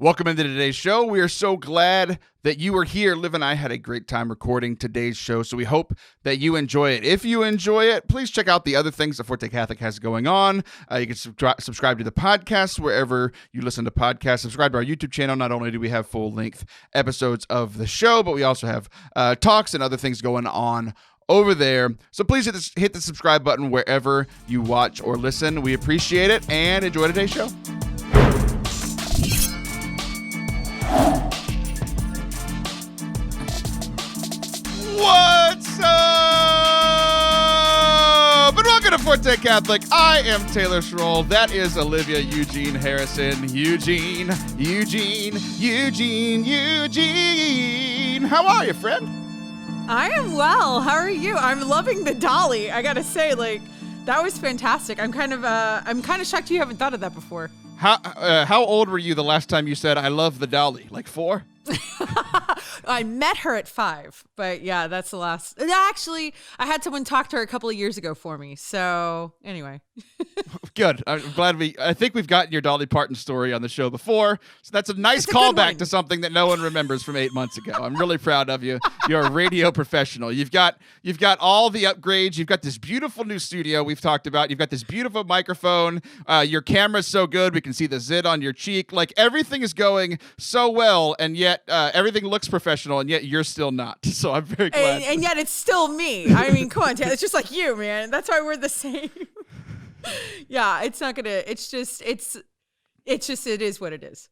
Welcome into today's show. We are so glad that you are here. Liv and I had a great time recording today's show, so we hope that you enjoy it. If you enjoy it, please check out the other things that Forte Catholic has going on. You can subscribe to the podcast wherever you listen to podcasts. Subscribe to our YouTube channel. Not only do we have full-length episodes of the show, but we also have talks and other things going on over there. So please hit the subscribe button wherever you watch or listen. We appreciate it, and enjoy today's show. What's up? And welcome to Forte Catholic. I am Taylor Schroll. That is Olivia Eugene Harrison. Eugene. How are you, friend? I am well. How are you? I'm loving the dolly. I gotta say, that was fantastic. I'm kind of shocked you haven't thought of that before. How old were you the last time you said, I love the dolly? Like 4? I met her at 5, but yeah, that's the last. Actually, I had someone talk to her a couple of years ago for me. So anyway. Good. I'm glad I think we've gotten your Dolly Parton story on the show before. So that's a nice callback to something that no one remembers from 8 months ago. I'm really proud of you. You're a radio professional. You've got all the upgrades. You've got this beautiful new studio we've talked about. You've got this beautiful microphone. Your camera's so good. We can see the zit on your cheek. Like, everything is going so well, and yet everything looks professional, and yet you're still not. So I'm very glad. And yet it's still me. I mean, come on, Taylor. It's just like you, man. That's why we're the same. Yeah, it's not gonna. It is what it is.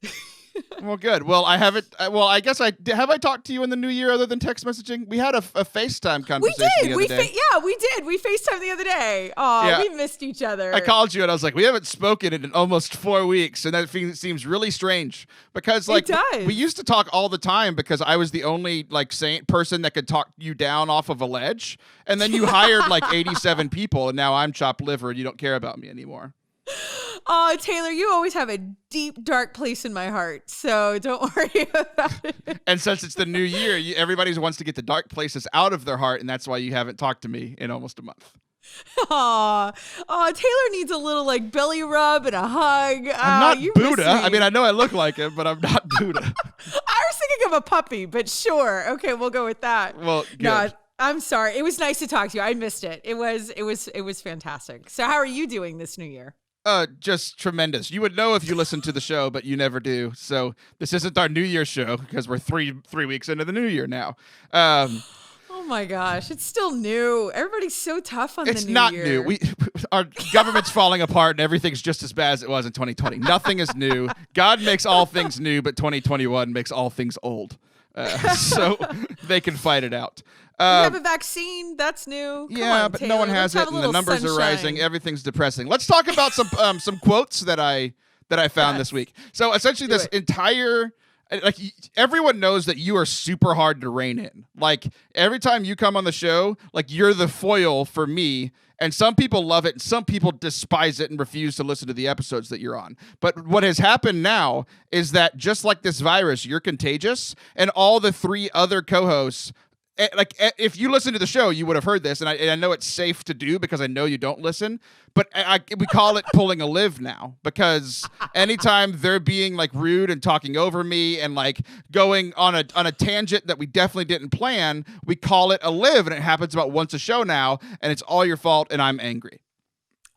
Well, good. Well, I haven't. Well, I guess I talked to you in the new year other than text messaging. We had a FaceTime conversation the other day. We did. We FaceTimed the other day. Oh, yeah. We missed each other. I called you and I was like, we haven't spoken in almost 4 weeks, and that seems really strange because we used to talk all the time because I was the only saint person that could talk you down off of a ledge, and then you hired 87 people, and now I'm chopped liver and you don't care about me anymore. Oh, Taylor, you always have a deep, dark place in my heart, so don't worry about it. And since it's the new year, everybody wants to get the dark places out of their heart, and that's why you haven't talked to me in almost a month. Oh, Taylor needs a little belly rub and a hug. I'm not Buddha. I mean, I know I look like him, but I'm not Buddha. I was thinking of a puppy, but sure. Okay, we'll go with that. Well, good. No, I'm sorry. It was nice to talk to you. I missed it. It was fantastic. So how are you doing this new year? Just tremendous. You would know if you listened to the show, but you never do. So this isn't our New Year's show because we're three weeks into the new year now. Oh my gosh, it's still new. Everybody's so tough on the new year. It's not new. Our government's falling apart and everything's just as bad as it was in 2020. Nothing is new. God makes all things new, but 2021 makes all things old. So they can fight it out. We have a vaccine. That's new. Come on, but Taylor. no one has it, and the numbers are rising. Everything's depressing. Let's talk about some quotes that I found this week. So essentially, this entire everyone knows that you are super hard to rein in. Like, every time you come on the show, you're the foil for me. And some people love it, and some people despise it and refuse to listen to the episodes that you're on. But what has happened now is that just like this virus, you're contagious, and all the 3 other co-hosts. If you listen to the show, you would have heard this, and I know it's safe to do because I know you don't listen, but we call it pulling a Liv now, because anytime they're being rude and talking over me and going on a tangent that we definitely didn't plan, we call it a Liv, and it happens about once a show now, and it's all your fault, and I'm angry.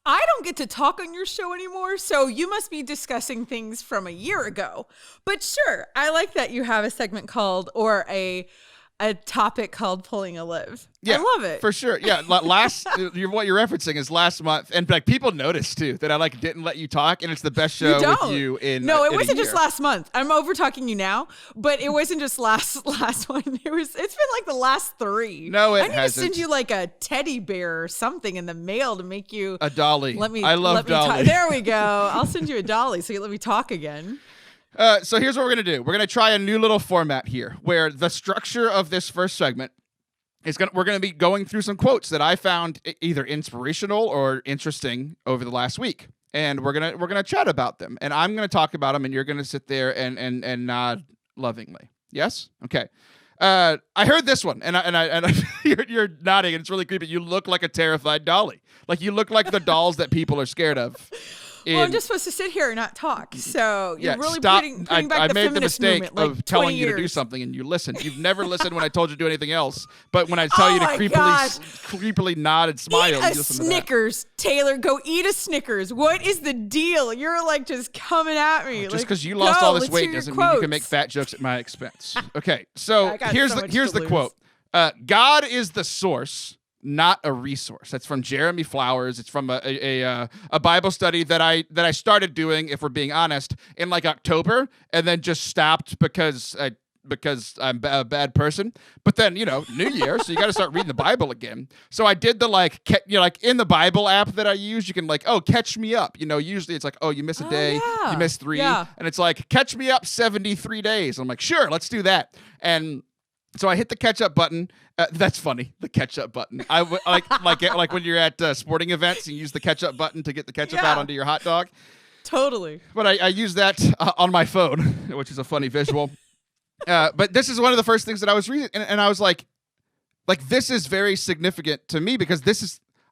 I don't get to talk on your show anymore, so you must be discussing things from a year ago. But sure, I like that you have a segment called, or a topic called Pulling a Liv. Yeah, I love it. For sure. Yeah, what you're referencing is last month, and people noticed too that I didn't let you talk, and it's the best show with you in. No, it in wasn't just last month. I'm over talking you now, but it wasn't just last one. It's been the last 3. No, I need to send you a teddy bear or something in the mail to make you a dolly. I love dolly. There we go. I'll send you a dolly so you let me talk again. So here's what we're going to do. We're going to try a new little format here where the structure of this first segment is we're going to be going through some quotes that I found either inspirational or interesting over the last week. And we're going to chat about them, and I'm going to talk about them, and you're going to sit there and nod lovingly. Yes? Okay. I heard this one, and you're nodding, and it's really creepy. You look like a terrified dolly. You look like the dolls that people are scared of. Well, I'm just supposed to sit here and not talk. So you're really stop. putting back I the made the feminist mistake movement, like of telling 20 you to do years. something and you listened. You've never listened when I told you to do anything else, but when I tell you to creepily nod and smile, Eat you a listen Snickers, Taylor. Go eat a Snickers. What is the deal? You're like just coming at me. Just because you lost all this weight doesn't mean you can make fat jokes at my expense. Okay, so here's the quote. God is the source, not a resource. That's from Jeremy Flowers. It's from a Bible study that I started doing, if we're being honest, in like October, and then just stopped because I'm a bad person. But then, New Year, so you got to start reading the Bible again. So I did the like in the Bible app that I use, you can catch me up. Usually it's like, you miss a day, you miss 3, and it's like, catch me up 73 days. I'm like, sure, let's do that. And so I hit the catch up button. That's funny, the catch up button. I like when you're at sporting events, you use the catch up button to get the ketchup out onto your hot dog. Totally. But I use that on my phone, which is a funny visual. But this is one of the first things that I was reading, and I was like this is very significant to me because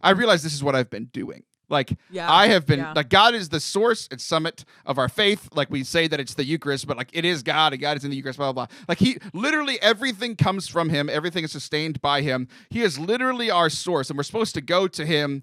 I realize this is what I've been doing. I have been God is the source and summit of our faith. Like we say that it's the Eucharist, but it is God and God is in the Eucharist, blah, blah, blah. He literally, everything comes from him. Everything is sustained by him. He is literally our source, and we're supposed to go to him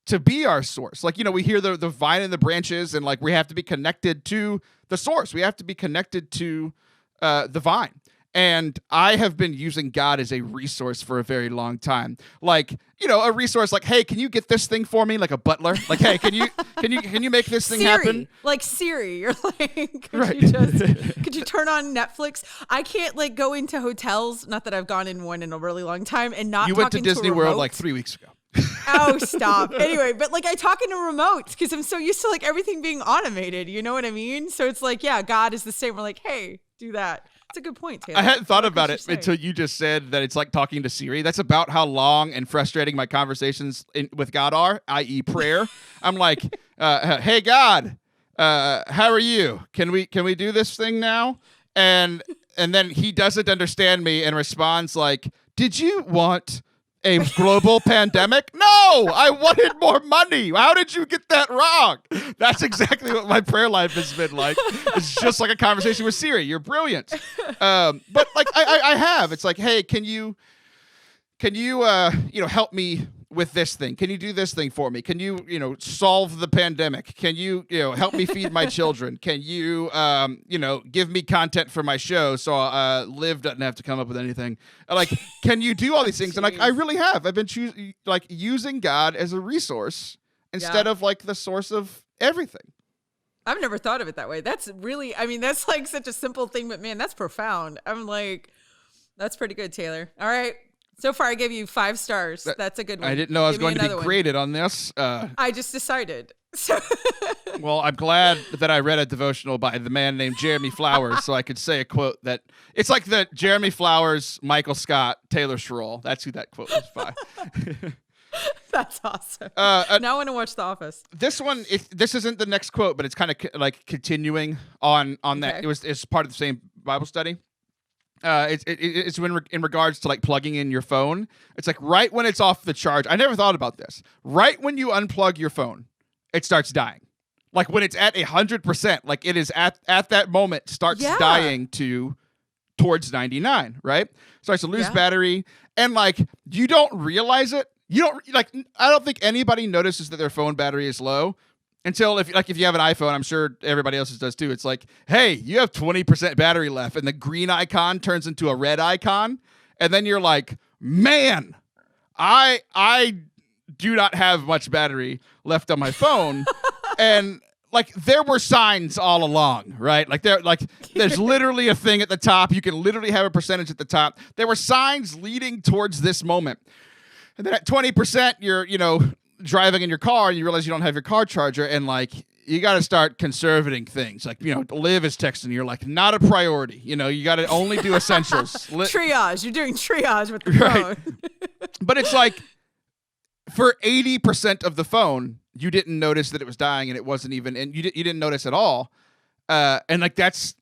to be our source. We hear the vine and the branches, and we have to be connected to the source. We have to be connected to the vine. And I have been using God as a resource for a very long time. A resource hey, can you get this thing for me? Like a butler. Hey, can you make this thing happen? Like Siri. You're like, right. could you turn on Netflix? I can't go into hotels, not that I've gone in one in a really long time, and not You went to Disney World 3 weeks ago. Oh, stop. Anyway, but I talk into remotes because I'm so used to everything being automated. You know what I mean? So it's God is the same. We're like, hey, do that. That's a good point, Taylor. I hadn't thought about it until you just said that it's like talking to Siri. That's about how long and frustrating my conversations with God are, i.e. prayer. I'm like, hey, God, how are you? Can we do this thing now? And then he doesn't understand me and responds like, did you want a global pandemic? No, I wanted more money. How did you get that wrong? That's exactly what my prayer life has been like. It's just like a conversation with Siri. You're brilliant. But I have. It's like, hey, can you help me with this thing? Can you do this thing for me? Can you solve the pandemic? Can you help me feed my children? Can you give me content for my show so Liv doesn't have to come up with anything? Can you do all these things? And I really have. I've been using God as a resource instead of the source of everything. I've never thought of it that way. That's really, that's such a simple thing, but man, that's profound. I'm like, that's pretty good, Taylor. All right. So far, I gave you 5 stars. That's a good one. I didn't know I was going to be graded on this. I just decided. So well, I'm glad that I read a devotional by the man named Jeremy Flowers, so I could say a quote that it's like the Jeremy Flowers, Michael Scott, Taylor Schroll. That's who that quote was by. That's awesome. Now I want to watch The Office. This one, this isn't the next quote, but it's kind of continuing on that. It's part of the same Bible study. It's in regards to plugging in your phone. It's right when it's off the charge. I never thought about this. Right when you unplug your phone, it starts dying. When it's at 100%, it is at that moment starts dying towards 99, right? Starts to lose battery, and you don't realize it. You don't I don't think anybody notices that their phone battery is low. Until if you have an iPhone, I'm sure everybody else's does too. It's hey, you have 20% battery left, and the green icon turns into a red icon, and then you're like, man, I do not have much battery left on my phone, and there were signs all along, right? There's literally a thing at the top. You can literally have a percentage at the top. There were signs leading towards this moment, and then at 20%, you're driving in your car and you realize you don't have your car charger, and you got to start conservating things. Liv is texting you, not a priority. You got to only do essentials. Triage. You're doing triage with the phone. But it's for 80% of the phone, you didn't notice that it was dying, and it wasn't even, and you didn't notice at all. And that's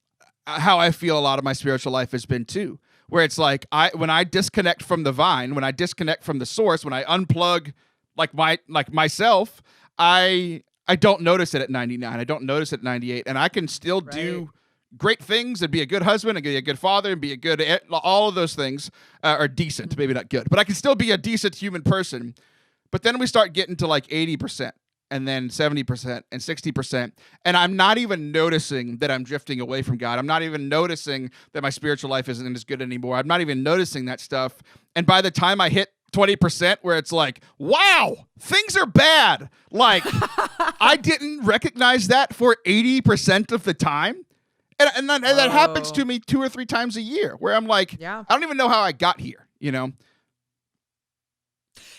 how I feel a lot of my spiritual life has been too, where it's when I disconnect from the vine, when I disconnect from the source, when I unplug myself, I I don't notice it at 99. I don't notice it at 98. And I can still do great things and be a good husband and be a good father and be a good, all of those things are decent, maybe not good, but I can still be a decent human person. But then we start getting to like 80% and then 70% and 60%. And I'm not even noticing that I'm drifting away from God. I'm not even noticing that my spiritual life isn't as good anymore. I'm not even noticing that stuff. And by the time I hit 20% where it's like, wow, things are bad. Like I didn't recognize that for 80% of the time. And that happens to me 2 or 3 times a year where I'm like, I don't even know how I got here, you know?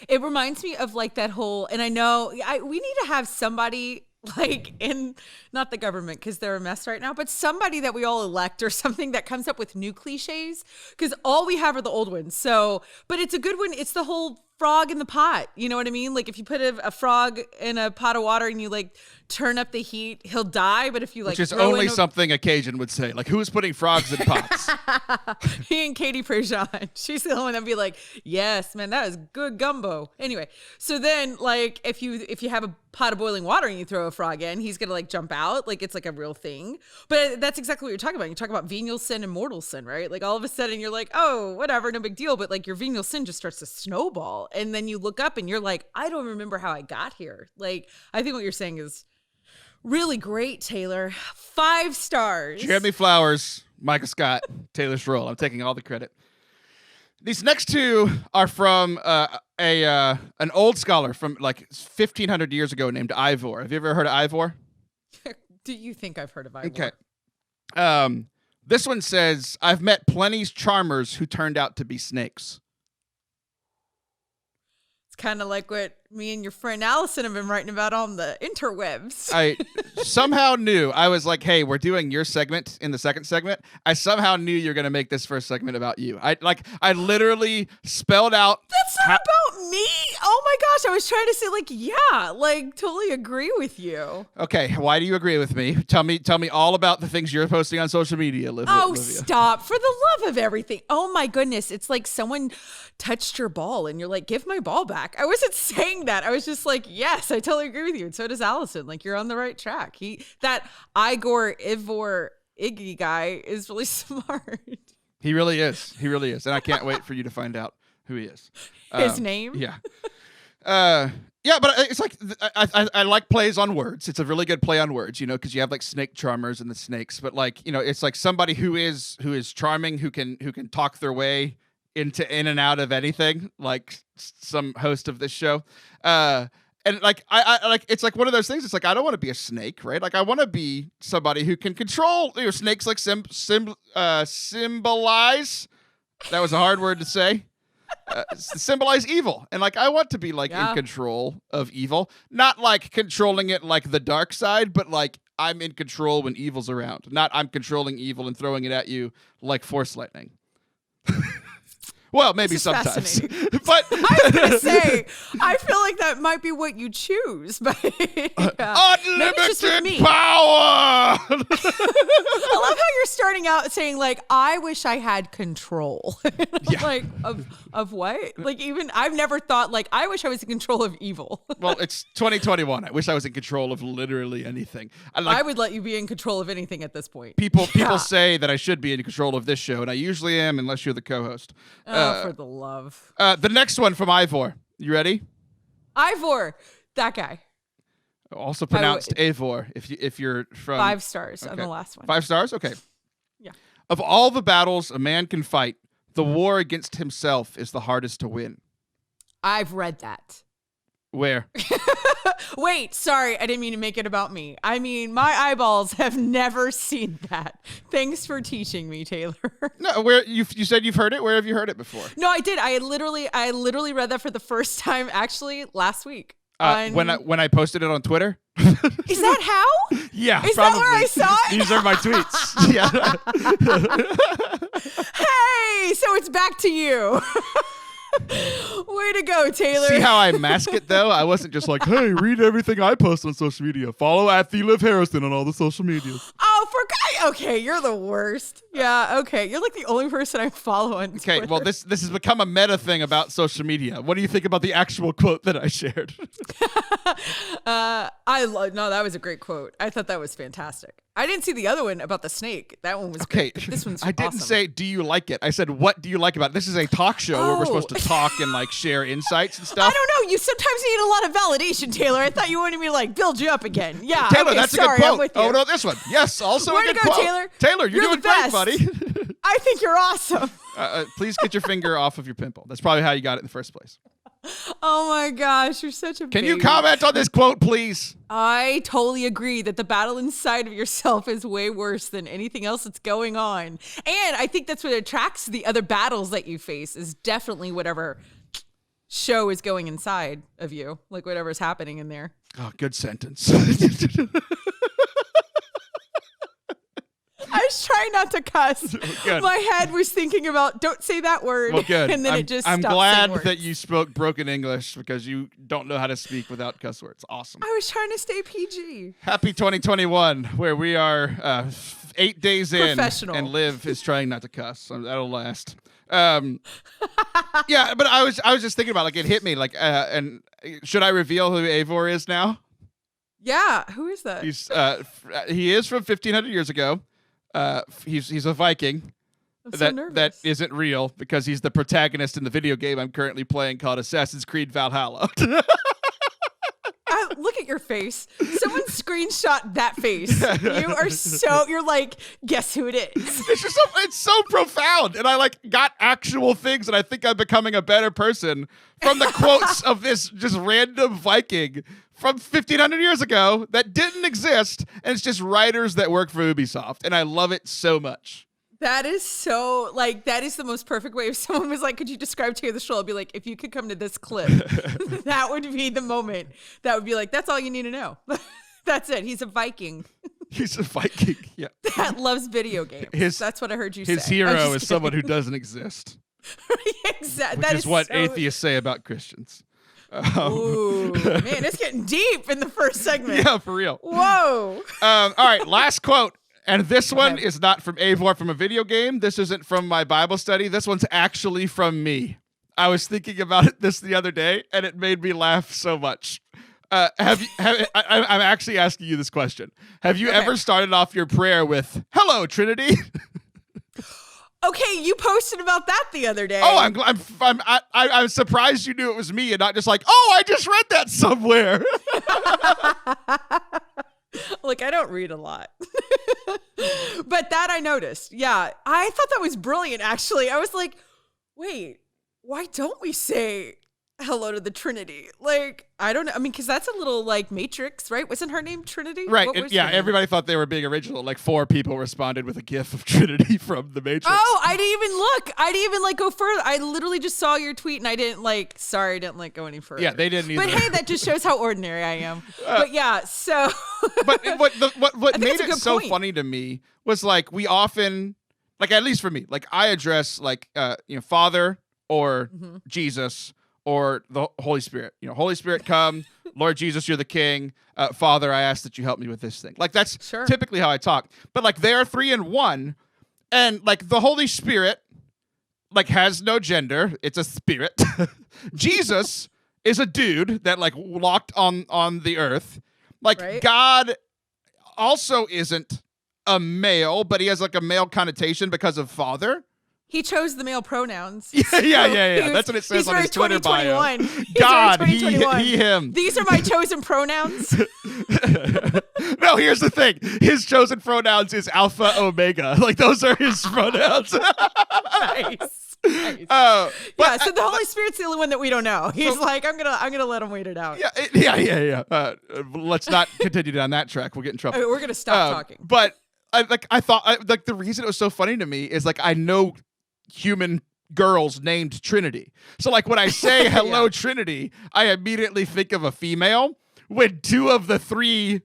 It reminds me of like that whole, and I know we need to have somebody like in, not the government because they're a mess right now, but somebody that we all elect or something that comes up with new cliches because all we have are the old ones. So, but it's a good one. It's the whole frog in the pot. You know what I mean? Like if you put a frog in a pot of water and you like turn up the heat, he'll die. But if you like, which is only something a Cajun would say. Like, who's putting frogs in pots? He and Katie Prejean. She's the only one that'd be like, yes, man, that is good gumbo. Anyway, so then like if you have a pot of boiling water and you throw a frog in, he's gonna like jump out. Like it's like a real thing. But that's exactly what you're talking about. You talk about venial sin and mortal sin, right? Like all of a sudden you're like, oh, whatever, no big deal. But like your venial sin just starts to snowball. And then you look up and you're like, I don't remember how I got here. Like, I think what you're saying is really great, Taylor. 5 stars. Jeremy Flowers, Micah Scott, Taylor Schroll. I'm taking all the credit. These next 2 are from an old scholar from like 1,500 years ago named Ivor. Have you ever heard of Ivor? Do you think I've heard of Ivor? Okay. This one says, I've met plenty charmers who turned out to be snakes. Kind of like what me and your friend Allison have been writing about on the interwebs. I somehow knew. I was like, hey, we're doing your segment in the second segment. I somehow knew you were going to make this first segment about you. I literally spelled out. That's not about me. Oh my gosh. I was trying to say like, yeah, like totally agree with you. Okay. Why do you agree with me? Tell me all about the things you're posting on social media, Olivia. Oh, stop. For the love of everything. Oh my goodness. It's like someone touched your ball and you're like, give my ball back. I wasn't saying that. I was just like, yes, I totally agree with you. And so does Allison. Like, you're on the right track. That Ivor Iggy guy is really smart. He really is. He really is. And I can't wait for you to find out who he is. His name? Yeah. Yeah, but it's like I like plays on words. It's a really good play on words, you know, because you have like snake charmers and the snakes. But like, you know, it's like somebody who is charming, who can talk their way in and out of anything, like some host of this show. And like I like, it's like one of those things. It's like I don't want to be a snake, right? Like I want to be somebody who can control. You know, snakes like symbolize. That was a hard word to say. Symbolize evil, and like I want to be like in control of evil, not like controlling it like the dark side, but like I'm in control when evil's around. Not I'm controlling evil and throwing it at you like force lightning. Well, maybe sometimes. But I was going to say, I feel like that might be what you choose. But unlimited power! I love how you're starting out saying, like, I wish I had control. Yeah. Like, of what? Like, even, I've never thought, like, I wish I was in control of evil. Well, it's 2021. I wish I was in control of literally anything. I would let you be in control of anything at this point. People say that I should be in control of this show, and I usually am unless you're the co-host. For the love. The next one from Ivor. You ready? Ivor, that guy. Also pronounced Avor. If you're from 5 stars on the last one. 5 stars? Okay. Yeah. Of all the battles a man can fight, the war against himself is the hardest to win. I've read that. Where? Wait, sorry, I didn't mean to make it about me. I mean, my eyeballs have never seen that. Thanks for teaching me, Taylor. No, where you said you've heard it? Where have you heard it before? No, I did. I literally read that for the first time actually last week. When I posted it on Twitter. Is that how? Yeah, Is probably. that where I saw it? These are my tweets. Yeah. Hey, so it's back to you. Way to go, Taylor. See how I mask it, though? I wasn't just like, hey, read everything I post on social media. Follow @TheLivHarrison on all the social medias. Oh, Really? Okay, you're the worst. Yeah, okay. You're like the only person I follow on Twitter. Okay, well, this has become a meta thing about social media. What do you think about the actual quote that I shared? No, that was a great quote. I thought that was fantastic. I didn't see the other one about the snake. That one was okay. Great. This one's I didn't awesome. say, do you like it? I said, what do you like about it? This is a talk show where we're supposed to talk and like share insights and stuff. I don't know. You sometimes need a lot of validation, Taylor. I thought you wanted me to like build you up again. Yeah, Taylor, okay, that's sorry, a good quote. I'm with you. Oh no, this one. Yes, also Way a good to go, quote. Taylor. Taylor, you're doing the best. great, buddy. I think you're awesome. Please get your finger off of your pimple. That's probably how you got it in the first place. Oh my gosh, you're such a Can baby. you comment on this quote, please? I totally agree that the battle inside of yourself is way worse than anything else that's going on. And I think that's what attracts the other battles that you face is definitely whatever show is going inside of you, like whatever's happening in there. Oh, good sentence. I was trying not to cuss. Good. My head was thinking about don't say that word. Well, good. And then it just I'm stopped glad saying words. that you spoke broken English because you don't know how to speak without cuss words. Awesome. I was trying to stay PG. Happy 2021, where we are 8 days in, Professional. and Liv is trying not to cuss. So that'll last. Yeah, but I was just thinking about like it hit me like and should I reveal who Eivor is now? Yeah, who is that? He is from 1500 years ago. He's a Viking. I'm so nervous. That isn't real because he's the protagonist in the video game I'm currently playing called Assassin's Creed Valhalla. Look at your face. Someone screenshot that face. You're like, guess who it is? It's so profound. And I like got actual things and I think I'm becoming a better person from the quotes of this just random Viking from 1500 years ago that didn't exist. And it's just writers that work for Ubisoft. And I love it so much. That is so, like, that is the most perfect way. If someone was like, could you describe Taylor the Stroll? I'd be like, if you could come to this clip, that would be the moment. That would be like, that's all you need to know. That's it. He's a Viking. He's a Viking, yeah. That loves video games. That's what I heard you say. His hero is someone who doesn't exist. Exactly. Which is what atheists say about Christians. Ooh, man, it's getting deep in the first segment. Yeah, for real. Whoa. All right, last quote. And this one is not from Eivor from a video game. This isn't from my Bible study. This one's actually from me. I was thinking about this the other day, and it made me laugh so much. I'm actually asking you this question. Have you ever started off your prayer with, "Hello, Trinity"? Okay, you posted about that the other day. Oh, I'm surprised you knew it was me and not just like, oh, I just read that somewhere. Look, I don't read a lot. But that I noticed. Yeah, I thought that was brilliant, actually. I was like, wait, why don't we say hello to the Trinity? Like, I don't know. I mean, because that's a little like Matrix, right? Wasn't her name Trinity? Right. Yeah, everybody thought they were being original. Like 4 people responded with a gif of Trinity from the Matrix. Oh, I didn't even look. I didn't even like go further. I literally just saw your tweet and I didn't go any further. Yeah, they didn't either. But hey, that just shows how ordinary I am. But yeah, so. But what made it so point. funny to me was like we often, like at least for me, like I address like Father or Jesus or the Holy Spirit. Holy Spirit, come. Lord Jesus, you're the King. Father, I ask that you help me with this thing. Like that's typically how I talk. But like they are 3 in 1, and like the Holy Spirit like has no gender. It's a spirit. Jesus is a dude that like walked on the earth. Like God also isn't a male, but he has like a male connotation because of father. He chose the male pronouns. Yeah. That's what it says on his Twitter bio. God, he, him. These are my chosen pronouns. No, here's the thing. His chosen pronouns is Alpha Omega. Like those are his pronouns. Nice. So the Holy Spirit's the only one that we don't know. He's like, I'm gonna let him wait it out. Yeah. Let's not continue down that track. We'll get in trouble. We're gonna stop talking. But I thought the reason it was so funny to me is like I know human girls named Trinity. So like when I say hello Trinity, I immediately think of a female when 2 of the 3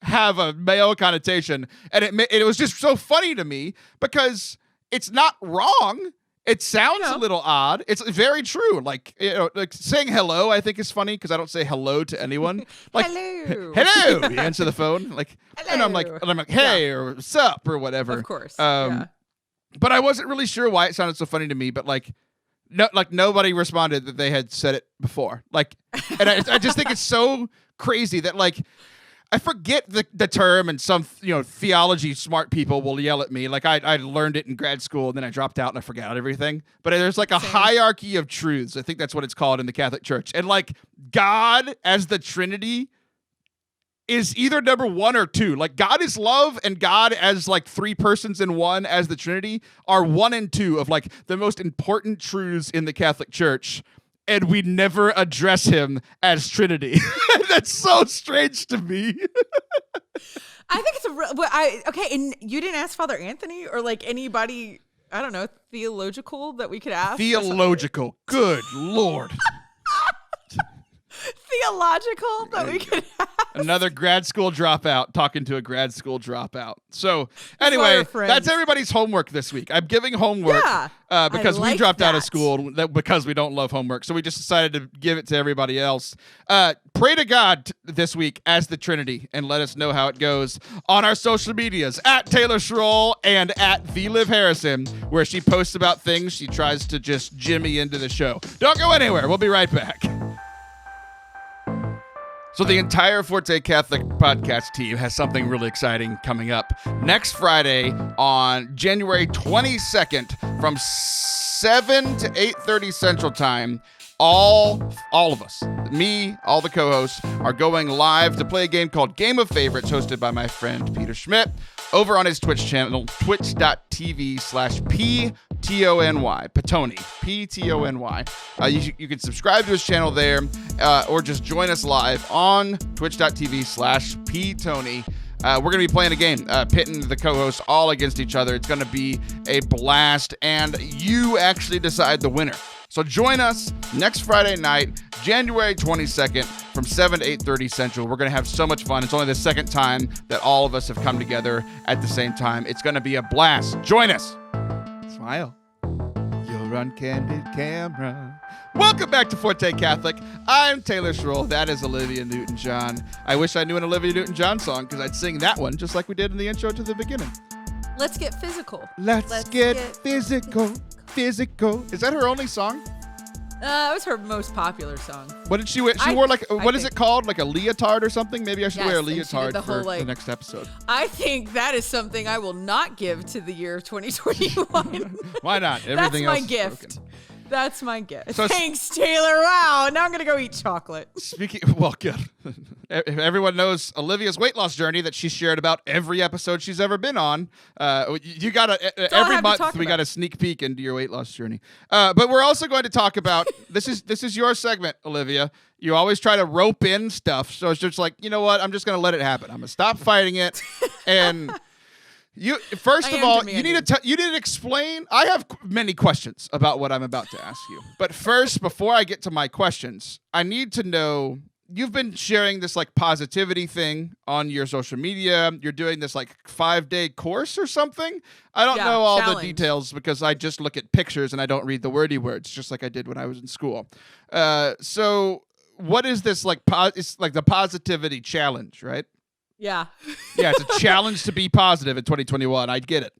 have a male connotation. And it was just so funny to me because it's not wrong. It sounds a little odd. It's very true. Like, like saying hello, I think is funny because I don't say hello to anyone. Like, hello. You answer the phone, like, hello. And I'm like, hey, or what's up, or whatever. Of course. But I wasn't really sure why it sounded so funny to me. But like, nobody responded that they had said it before. Like, and I just think it's so crazy that like. I forget the term, and some theology smart people will yell at me. Like I learned it in grad school, and then I dropped out and I forgot everything. But there's like a hierarchy of truths. I think that's what it's called in the Catholic Church. And like God as the Trinity is either number 1 or 2. Like God is love, and God as like 3 persons in one as the Trinity are 1 and 2 of like the most important truths in the Catholic Church. And we never address him as Trinity. That's so strange to me. I think it's a real, okay. And you didn't ask Father Anthony or like anybody, I don't know, theological that we could ask? Theological. Good Lord. Theological that we could ask. Another grad school dropout talking to a grad school dropout. So anyway, that's everybody's homework this week. I'm giving homework because we dropped out of school because we don't love homework. So we just decided to give it to everybody else. Pray to God this week as the Trinity and let us know how it goes on our social medias at Taylor Schroll and at @VLivHarrison, where she posts about things she tries to just jimmy into the show. Don't go anywhere. We'll be right back. So the entire Forte Catholic podcast team has something really exciting coming up next Friday on January 22nd from 7 to 8:30 Central Time. All of us, me, all the co-hosts, are going live to play a game called Game of Favorites, hosted by my friend Peter Schmidt, over on his Twitch channel, twitch.tv/PTONY, Petony, P-T-O-N-Y. You can subscribe to his channel there, or just join us live on twitch.tv/Petony. We're going to be playing a game, pitting the co-hosts all against each other. It's going to be a blast, and you actually decide the winner. So join us next Friday night, January 22nd, from 7 to 8:30 Central. We're going to have so much fun. It's only the second time that all of us have come together at the same time. It's going to be a blast. Join us. Smile. You're on candid camera. Welcome back to Forte Catholic. I'm Taylor Schroll. That is Olivia Newton-John. I wish I knew an Olivia Newton-John song because I'd sing that one just like we did in the intro to the beginning. Let's get physical. Let's get physical. Physical. Is that her only song? It was her most popular song. What did she wear? She wore like, what is it called? Like a leotard or something? Maybe I should wear a leotard for the next episode. I think that is something I will not give to the year of 2021. Why not? Everything else is gift. Broken. That's my gift. So, thanks, Taylor. Wow. Now I'm going to go eat chocolate. Well, good. Everyone knows Olivia's weight loss journey that she shared about every episode she's ever been on. You got to, every month we got a sneak peek into your weight loss journey. But we're also going to talk about, this is your segment, Olivia. You always try to rope in stuff. So it's just like, you know what? I'm just going to let it happen. I'm going to stop fighting it. And... you need to explain. I have many questions about what I'm about to ask you. But first, before I get to my questions, I need to know, you've been sharing this like positivity thing on your social media. You're doing this like 5-day course or something. I don't know all the details because I just look at pictures and I don't read the wordy words, just like I did when I was in school. So what is this like? It's like the positivity challenge, right? Yeah. Yeah, it's a challenge to be positive in 2021. I get it.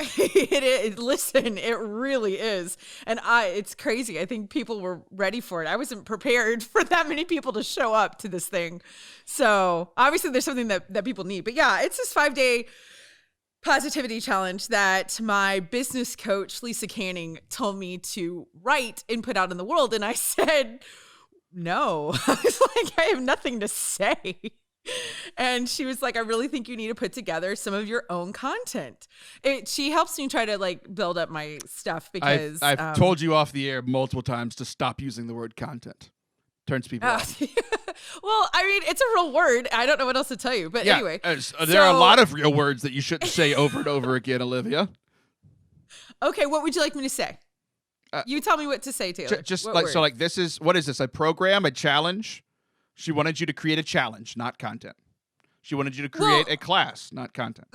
It is. Listen, it really is. And it's crazy. I think people were ready for it. I wasn't prepared for that many people to show up to this thing. So obviously there's something that people need. But yeah, it's this 5-day positivity challenge that my business coach, Lisa Canning, told me to write and put out in the world. And I said, no. I was like, I have nothing to say. And she was like, I really think you need to put together some of your own content. She helps me try to like build up my stuff because I've told you off the air multiple times to stop using the word content. Turns people off. Well, I mean, it's a real word. I don't know what else to tell you. But anyway. There are a lot of real words that you shouldn't say over and over again, Olivia. Okay, what would you like me to say? You tell me what to say, Taylor. This is, what is this, a program, a challenge? She wanted you to create a challenge, not content. She wanted you to create a class, not content.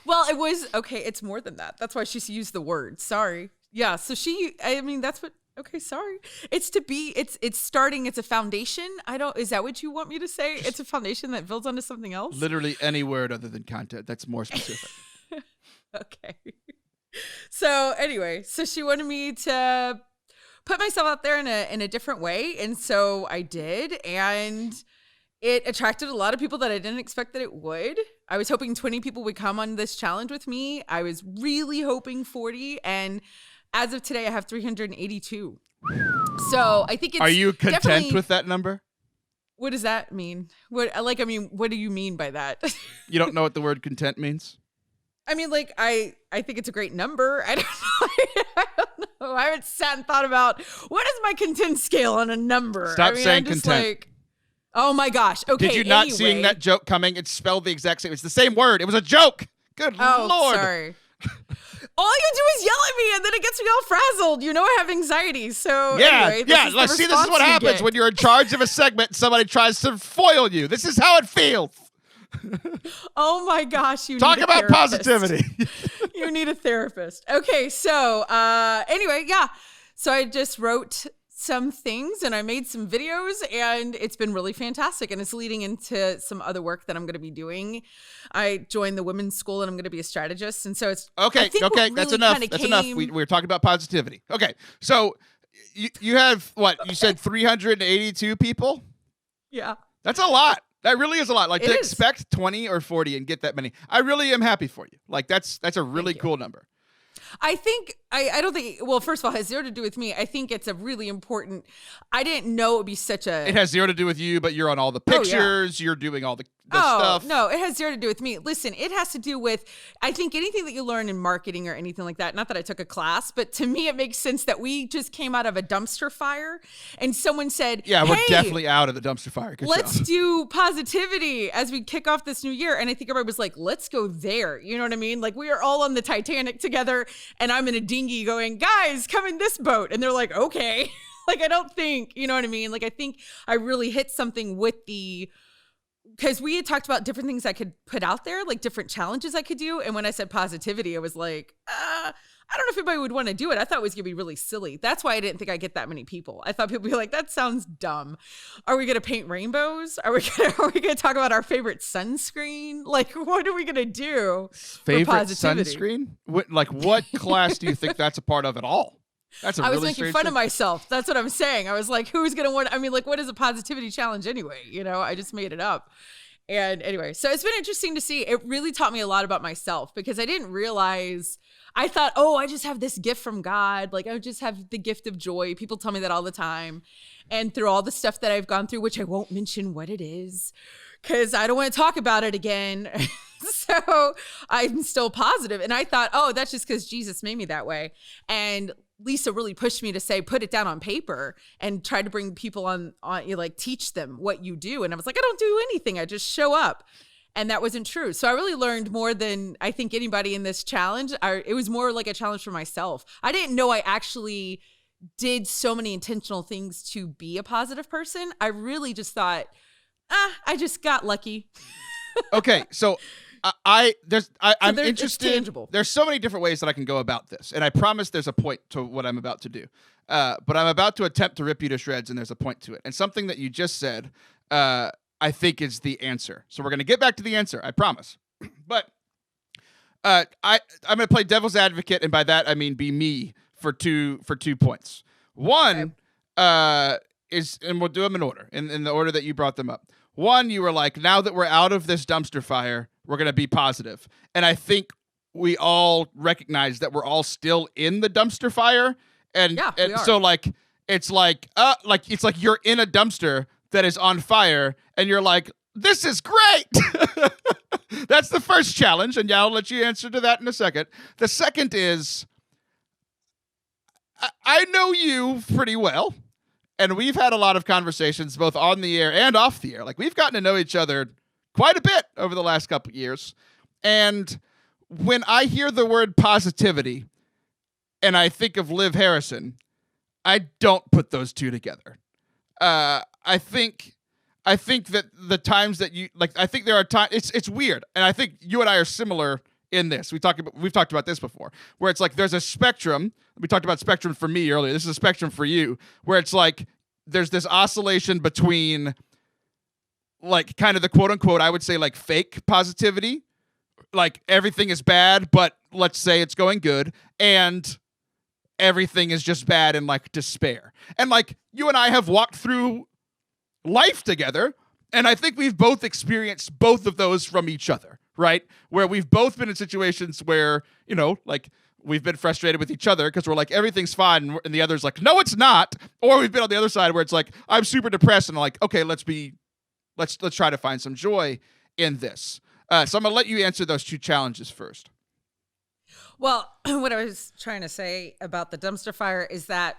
Well, it was, okay, it's more than that. That's why she used the word. Sorry. Yeah. So that's what, okay, sorry. It's starting, it's a foundation. Is that what you want me to say? It's a foundation that builds onto something else? Literally any word other than content. That's more specific. Okay. So anyway, so she wanted me to put myself out there in a different way. And so I did. And it attracted a lot of people that I didn't expect that it would. I was hoping 20 people would come on this challenge with me. I was really hoping 40. And as of today, I have 382. So I think it's. Are you content with that number? What does that mean? What do you mean by that? You don't know what the word content means? I mean, like, I think it's a great number. I don't know. I don't know. I haven't sat and thought about what is my content scale on a number. Stop saying content. Like, oh my gosh. Okay. Did you not seeing that joke coming? It's spelled the exact same. It's the same word. It was a joke. Good Lord. Sorry. All you do is yell at me, and then it gets me all frazzled. You know I have anxiety. So anyway, This is what happens when you're in charge of a segment and somebody tries to foil you. This is how it feels. Oh my gosh, you talk need a about therapist. positivity. You need a therapist. Okay, so anyway, yeah. So I just wrote some things and I made some videos, and it's been really fantastic, and it's leading into some other work that I'm going to be doing. I joined the women's school and I'm going to be a strategist, and so it's okay. That's enough. That's enough. We were talking about positivity. Okay, so you have what you said, 382 people. Yeah, that's a lot. That really is a lot. Like, to expect 20 or 40 and get that many. I really am happy for you. Like, that's a really cool number. I think, I don't think, well, first of all, it has zero to do with me. I think it's a really important, I didn't know it would be such a. It has zero to do with you, but you're on all the pictures. You're doing all the stuff. No, it has zero to do with me. Listen, it has to do with, I think anything that you learn in marketing or anything like that, not that I took a class, but to me, it makes sense that we just came out of a dumpster fire and someone said, yeah, we're definitely out of the dumpster fire. Let's do positivity as we kick off this new year. And I think everybody was like, let's go there. You know what I mean? Like, we are all on the Titanic together and I'm in a dinghy going, guys, come in this boat. And they're like, okay. Like, I don't think, you know what I mean? Like, I think I really hit something with because we had talked about different things I could put out there, like different challenges I could do. And when I said positivity, I was like, I don't know if anybody would want to do it. I thought it was going to be really silly. That's why I didn't think I'd get that many people. I thought people would be like, that sounds dumb. Are we going to paint rainbows? Are we going to talk about our favorite sunscreen? Like, what are we going to do? Favorite sunscreen? What class do you think that's a part of at all? I was making fun of myself. That's what I'm saying. I was like, who's going to want, what is a positivity challenge anyway? You know, I just made it up. And anyway, so it's been interesting to see. It really taught me a lot about myself because I didn't realize, I thought, I just have this gift from God. Like, I just have the gift of joy. People tell me that all the time. And through all the stuff that I've gone through, which I won't mention what it is because I don't want to talk about it again. So I'm still positive. And I thought, that's just because Jesus made me that way. And Lisa really pushed me to say, put it down on paper and try to bring people on like teach them what you do. And I was like, I don't do anything. I just show up. And that wasn't true. So I really learned more than I think anybody in this challenge. It was more like a challenge for myself. I didn't know I actually did so many intentional things to be a positive person. I really just thought, I just got lucky. Okay. So I'm interested. It's tangible. There's so many different ways that I can go about this, and I promise there's a point to what I'm about to do. But I'm about to attempt to rip you to shreds, and there's a point to it. And something that you just said, I think is the answer. So we're gonna get back to the answer, I promise. But I'm gonna play devil's advocate, and by that I mean be me for two points. One is, and we'll do them in order, in the order that you brought them up. One, you were like, now that we're out of this dumpster fire, we're going to be positive. And I think we all recognize that we're all still in the dumpster fire. And so it's like you're in a dumpster that is on fire and you're like, this is great. That's the first challenge. And I'll let you answer to that in a second. The second is, I know you pretty well. And we've had a lot of conversations both on the air and off the air. Like, we've gotten to know each other quite a bit over the last couple of years. And when I hear the word positivity and I think of Liv Harrison, I don't put those two together. I think that the times that you, like, I think there are times, it's weird. And I think you and I are similar in this. We've talked about this before, where it's like there's a spectrum. We talked about spectrum for me earlier. This is a spectrum for you, where it's like there's this oscillation between like kind of the quote unquote, I would say like fake positivity, like everything is bad, but let's say it's going good, and everything is just bad and like despair. And like you and I have walked through life together, and I think we've both experienced both of those from each other, right? Where we've both been in situations where, you know, like we've been frustrated with each other because we're like, everything's fine. And the other's like, no, it's not. Or we've been on the other side where it's like, I'm super depressed. And I'm like, okay, let's try to find some joy in this. So I'm going to let you answer those two challenges first. Well, what I was trying to say about the dumpster fire is that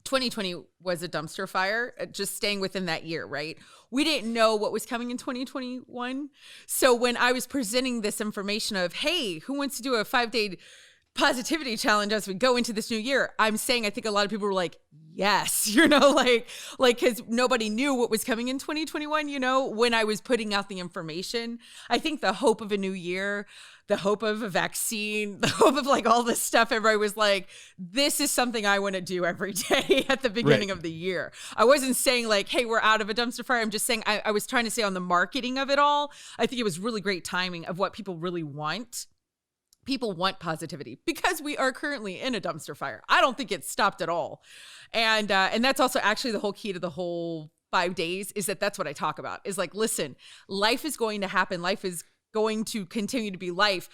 2020 was a dumpster fire, just staying within that year, right? We didn't know what was coming in 2021. So when I was presenting this information of, hey, who wants to do a 5-day positivity challenge as we go into this new year, I'm saying I think a lot of people were like, yes, you know, like because nobody knew what was coming in 2021, you know, when I was putting out the information. I think the hope of a new year, the hope of a vaccine, the hope of like all this stuff, everybody was like, this is something I want to do every day at the beginning of the year. I wasn't saying like, hey, we're out of a dumpster fire. I'm just saying I was trying to say on the marketing of it all, I think it was really great timing of what people really want. People want positivity because we are currently in a dumpster fire. I don't think it's stopped at all. And that's also actually the whole key to the whole 5 days is that's what I talk about is like, listen, life is going to happen. Life is going to continue to be life.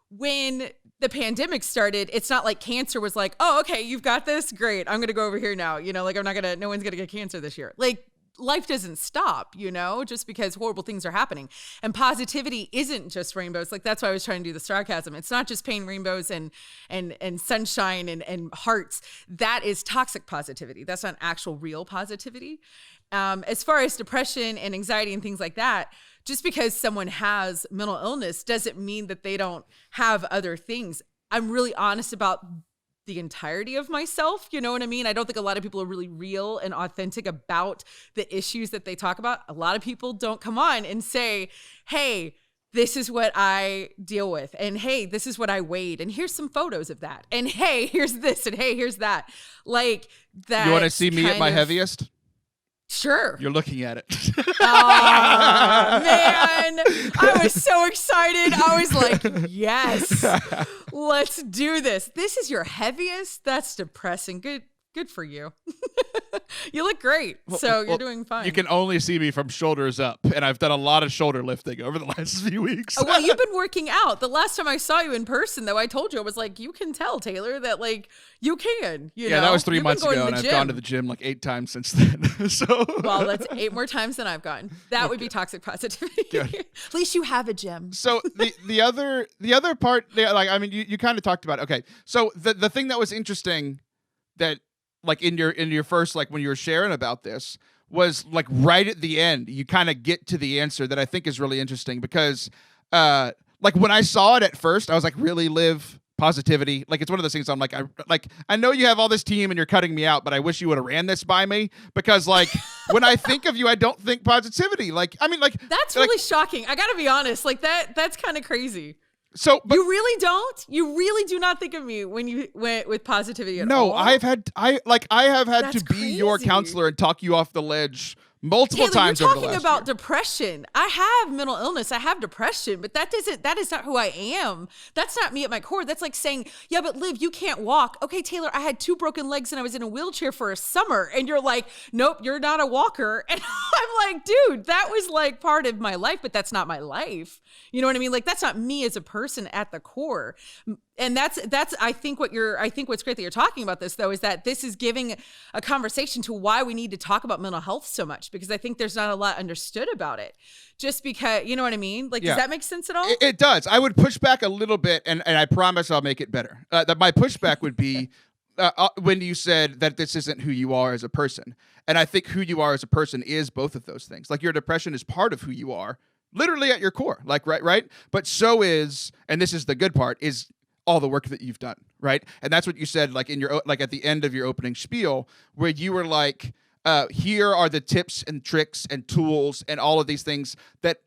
When the pandemic started, it's not like cancer was like, oh, okay, you've got this. Great. I'm going to go over here now. You know, like no one's going to get cancer this year. Like life doesn't stop, you know, just because horrible things are happening. And positivity isn't just rainbows. Like that's why I was trying to do the sarcasm. It's not just pain, rainbows and sunshine and hearts. That is toxic positivity. That's not actual real positivity. As far as depression and anxiety and things like that, just because someone has mental illness doesn't mean that they don't have other things. I'm really honest about the entirety of myself. You know what I mean? I don't think a lot of people are really real and authentic about the issues that they talk about. A lot of people don't come on and say, hey, this is what I deal with. And hey, this is what I weighed. And here's some photos of that. And hey, here's this. And hey, here's that. Like that. You want to see me at my heaviest? Sure. You're looking at it. Oh, man. I was so excited. I was like, yes, let's do this. This is your heaviest? That's depressing. Good for you. You look great. So you're doing fine. You can only see me from shoulders up, and I've done a lot of shoulder lifting over the last few weeks. Well, you've been working out. The last time I saw you in person, though, I told you, I was like, you can tell, Taylor, that like you can. You know? That was 3 months ago, and I've gone to the gym like 8 times since then. So well, that's 8 more times than I've gone. That would be toxic positivity. At least you have a gym. So the other part, like I mean, you kind of talked about it. Okay, so the thing that was interesting that like in your first, like when you were sharing about this, was like right at the end, you kind of get to the answer that I think is really interesting because like when I saw it at first, I was like, really, Liv? Positivity? Like it's one of those things I'm like, I know you have all this team and you're cutting me out, but I wish you would have ran this by me because like when I think of you, I don't think positivity. Like, I mean, like that's really shocking. I gotta be honest. Like that's kind of crazy. So you really don't? You really do not think of me when you went with positivity at No, all? I have had That's to be crazy. your counselor and talk you off the ledge multiple Taylor, times you're over the talking last about year. depression. I have mental illness. I have depression, but that is not who I am. That's not me at my core. That's like saying, yeah, but Liv, you can't walk. Okay, Taylor, I had 2 broken legs and I was in a wheelchair for a summer. And you're like, nope, you're not a walker. And I'm like, dude, that was like part of my life, but that's not my life. You know what I mean? Like that's not me as a person at the core. And that's I think what's great that you're talking about this though is that this is giving a conversation to why we need to talk about mental health so much, because I think there's not a lot understood about it. Just because, you know what I mean? Like, Does that make sense at all? It does. I would push back a little bit, and I promise I'll make it better. That my pushback would be when you said that this isn't who you are as a person. And I think who you are as a person is both of those things. Like your depression is part of who you are, literally at your core. Like, right? But so is, and this is the good part, is all the work that you've done, right? And that's what you said, like in your like at the end of your opening spiel, where you were like, here are the tips and tricks and tools and all of these things that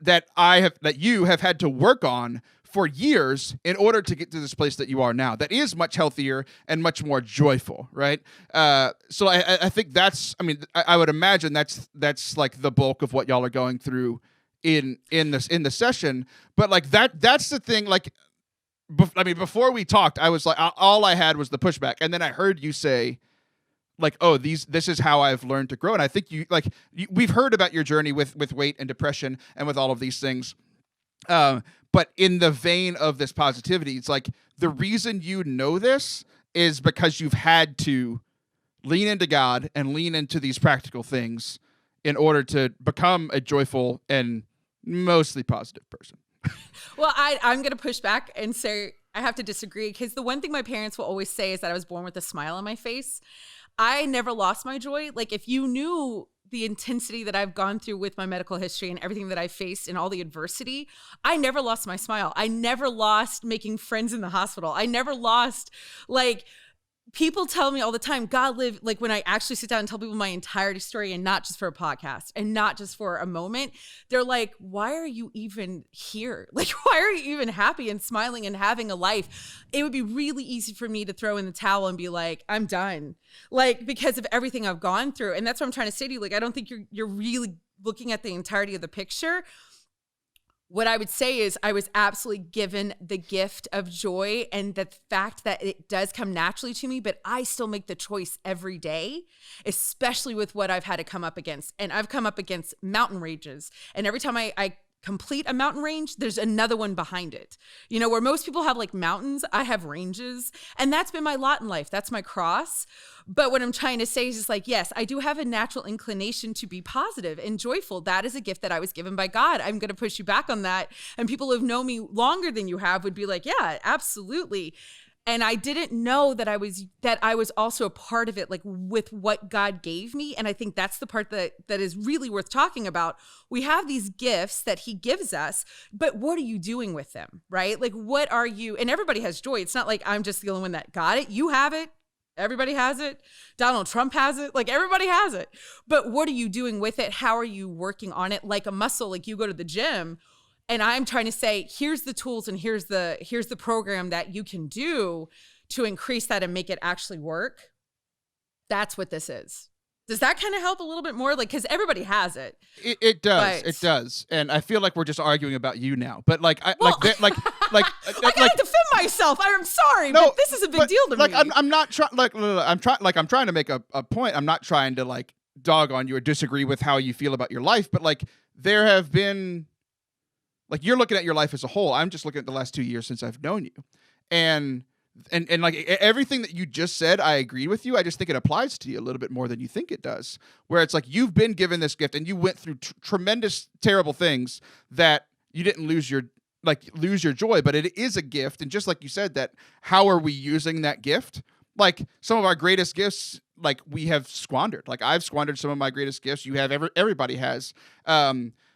you have had to work on for years in order to get to this place that you are now that is much healthier and much more joyful, right? So I think that's, I mean, I would imagine that's like the bulk of what y'all are going through in the session. But like that's the thing, like, I mean, before we talked, I was like, all I had was the pushback. And then I heard you say, like, oh, this is how I've learned to grow. And I think we've heard about your journey with weight and depression and with all of these things. But in the vein of this positivity, it's like the reason you know this is because you've had to lean into God and lean into these practical things in order to become a joyful and mostly positive person. Well, I'm going to push back and say I have to disagree, because the one thing my parents will always say is that I was born with a smile on my face. I never lost my joy. Like, if you knew the intensity that I've gone through with my medical history and everything that I faced and all the adversity, I never lost my smile. I never lost making friends in the hospital. I never lost, like, people tell me all the time, God live, like when I actually sit down and tell people my entirety story and not just for a podcast and not just for a moment, they're like, why are you even here? Like, why are you even happy and smiling and having a life? It would be really easy for me to throw in the towel and be like, I'm done. Like, because of everything I've gone through. And that's what I'm trying to say to you. Like, I don't think you're really looking at the entirety of the picture. What I would say is I was absolutely given the gift of joy and the fact that it does come naturally to me, but I still make the choice every day, especially with what I've had to come up against. And I've come up against mountain ranges. And every time I complete a mountain range, there's another one behind it. You know, where most people have like mountains, I have ranges. And that's been my lot in life. That's my cross. But what I'm trying to say is just like, yes, I do have a natural inclination to be positive and joyful. That is a gift that I was given by God. I'm going to push you back on that. And people who have known me longer than you have would be like, yeah, absolutely. And I didn't know that I was also a part of it, like with what God gave me. And I think that's the part that is really worth talking about. We have these gifts that he gives us, but what are you doing with them, right? Like, what are you, and everybody has joy. It's not like I'm just the only one that got it. You have it. Everybody has it. Donald Trump has it. Like, everybody has it. But what are you doing with it? How are you working on it? Like a muscle, like you go to the gym. And I'm trying to say, here's the tools and here's the program that you can do to increase that and make it actually work. That's what this is. Does that kind of help a little bit more? Like, because everybody has it. It does. It does. And I feel like we're just arguing about you now. But like, I gotta defend myself. I'm sorry, but this is a big deal to me. I'm not trying. I'm trying to make a point. I'm not trying to like dog on you or disagree with how you feel about your life. But like, there have been. Like, you're looking at your life as a whole. I'm just looking at the last 2 years since I've known you. And like everything that you just said, I agree with you. I just think it applies to you a little bit more than you think it does. Where it's like you've been given this gift and you went through tremendous, terrible things that you didn't lose your joy, but it is a gift. And just like you said, that how are we using that gift? Like, some of our greatest gifts, like, we have squandered. Like, I've squandered some of my greatest gifts. You have, everybody has.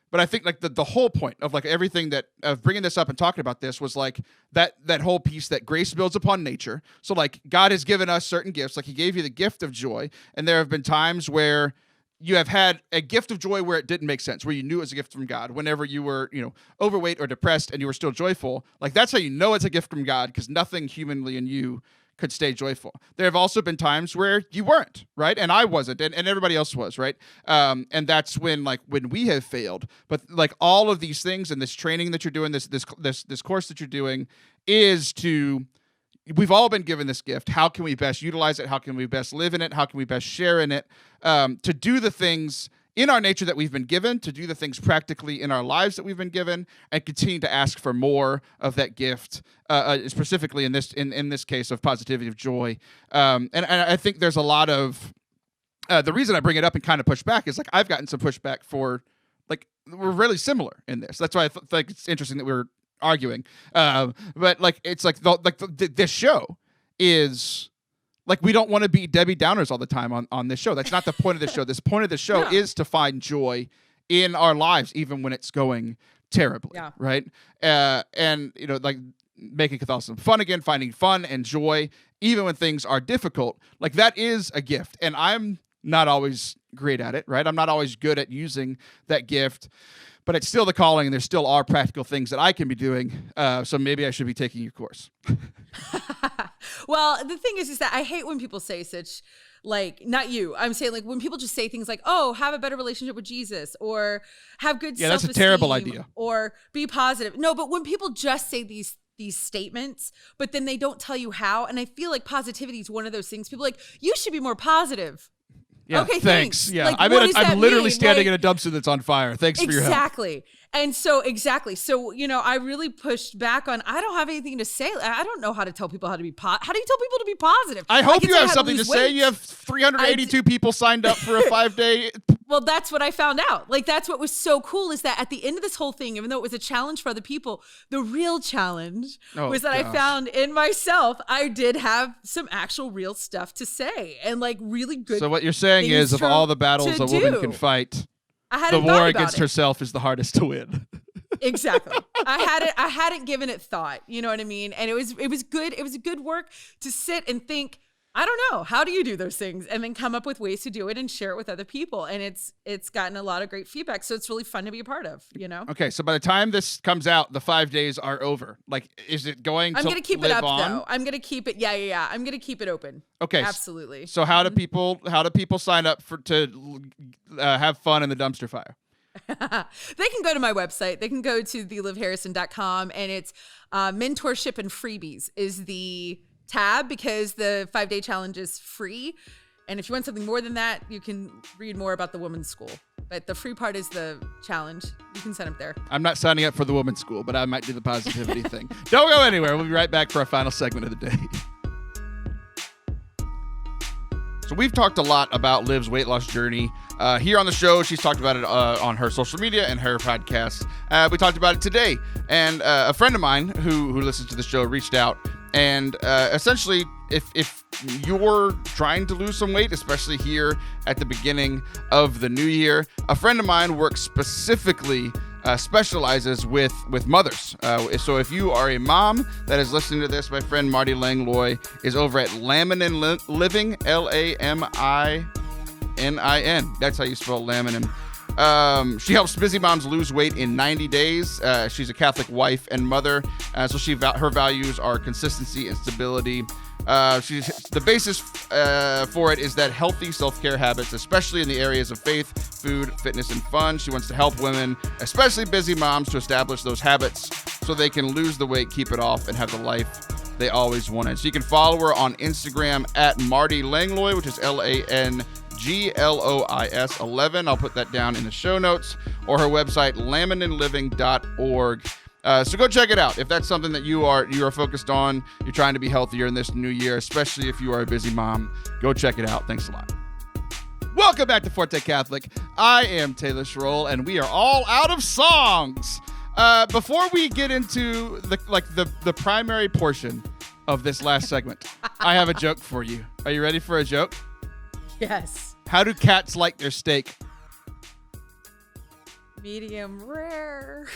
But I think like the whole point of like everything that of bringing this up and talking about this was like that whole piece that grace builds upon nature. So like God has given us certain gifts, like he gave you the gift of joy. And there have been times where you have had a gift of joy where it didn't make sense, where you knew it was a gift from God. Whenever you were, overweight or depressed and you were still joyful, like that's how you know it's a gift from God, because nothing humanly in you could stay joyful. There have also been times where you weren't, right? And I wasn't, and everybody else was, right? And that's when we have failed. But like all of these things and this training that you're doing, this course that you're doing is we've all been given this gift. How can we best utilize it? How can we best live in it? How can we best share in it? To do the things in our nature that we've been given, to do the things practically in our lives that we've been given, and continue to ask for more of that gift, specifically in this case of positivity, of joy. And I think there's a lot of the reason I bring it up and kind of push back is like I've gotten some pushback for like we're really similar in this. That's why I think it's interesting that we're arguing. But like it's like this show is. Like, we don't want to be Debbie Downers all the time on this show. That's not the point of the show. This point of the show is to find joy in our lives, even when it's going terribly, right? And, like making Catholicism fun again, finding fun and joy, even when things are difficult. Like, that is a gift. And I'm not always great at it, right? I'm not always good at using that gift. but it's still the calling, and there still are practical things that I can be doing. So maybe I should be taking your course. Well, the thing is that I hate when people say such, like, not you. I'm saying, like, when people just say things like, oh, have a better relationship with Jesus, or have good self-esteem. Yeah, that's a terrible idea. Or be positive. No, but when people just say these statements, but then they don't tell you how, and I feel like positivity is one of those things. People are like, you should be more positive. Yeah, okay, thanks. Yeah, like, I'm literally mean? standing in a dumpster that's on fire. Thanks for your help. Exactly. And so, So, I really pushed back on, I don't have anything to say. I don't know how to tell people how to be How do you tell people to be positive? I hope you have something to say. You have 382 people signed up for a 5-day. Well, that's what I found out. Like, that's what was so cool, is that at the end of this whole thing, even though it was a challenge for other people, the real challenge was that I found in myself, I did have some actual real stuff to say, and like really good. So what you're saying is, of all the battles a woman can fight, the war against herself is the hardest to win. Exactly. I hadn't given it thought. You know what I mean? And it was good. It was a good work to sit and think, I don't know, how do you do those things? And then come up with ways to do it and share it with other people. And it's gotten a lot of great feedback. So it's really fun to be a part of, Okay, so by the time this comes out, the 5 days are over. Like, is it going to I'm going to keep it up, on? though. I'm going to keep it. Yeah. I'm going to keep it open. Okay. Absolutely. So how do people sign up to have fun in the dumpster fire? They can go to my website. They can go to thelivharrison.com, and it's mentorship and freebies is the tab, because the 5-day challenge is free. And if you want something more than that, you can read more about the women's school. But the free part is the challenge. You can sign up there. I'm not signing up for the women's school, but I might do the positivity thing. Don't go anywhere. We'll be right back for our final segment of the day. So we've talked a lot about Liv's weight loss journey here on the show. She's talked about it on her social media and her podcast. We talked about it today. And a friend of mine who listens to the show reached out. And essentially, if you're trying to lose some weight, especially here at the beginning of the new year, a friend of mine works specifically specializes with mothers. So if you are a mom that is listening to this, my friend Marty Langlois is over at Laminin Living, Laminin. That's how you spell Laminin. She helps busy moms lose weight in 90 days. She's a Catholic wife and mother, so her values are consistency and stability. The basis for it is that healthy self-care habits, especially in the areas of faith, food, fitness, and fun. She wants to help women, especially busy moms, to establish those habits so they can lose the weight, keep it off, and have the life they always wanted. So you can follow her on Instagram at Marty Langlois, which is LANGLOIS 11. I'll put that down in the show notes, or her website, lamininliving.org. So go check it out. If that's something that you are focused on, you're trying to be healthier in this new year, especially if you are a busy mom, go check it out. Thanks a lot. Welcome back to Forte Catholic. I am Taylor Schroll, and we are all out of songs. Before we get into the primary portion of this last segment, I have a joke for you. Are you ready for a joke? Yes. How do cats like their steak? Medium rare.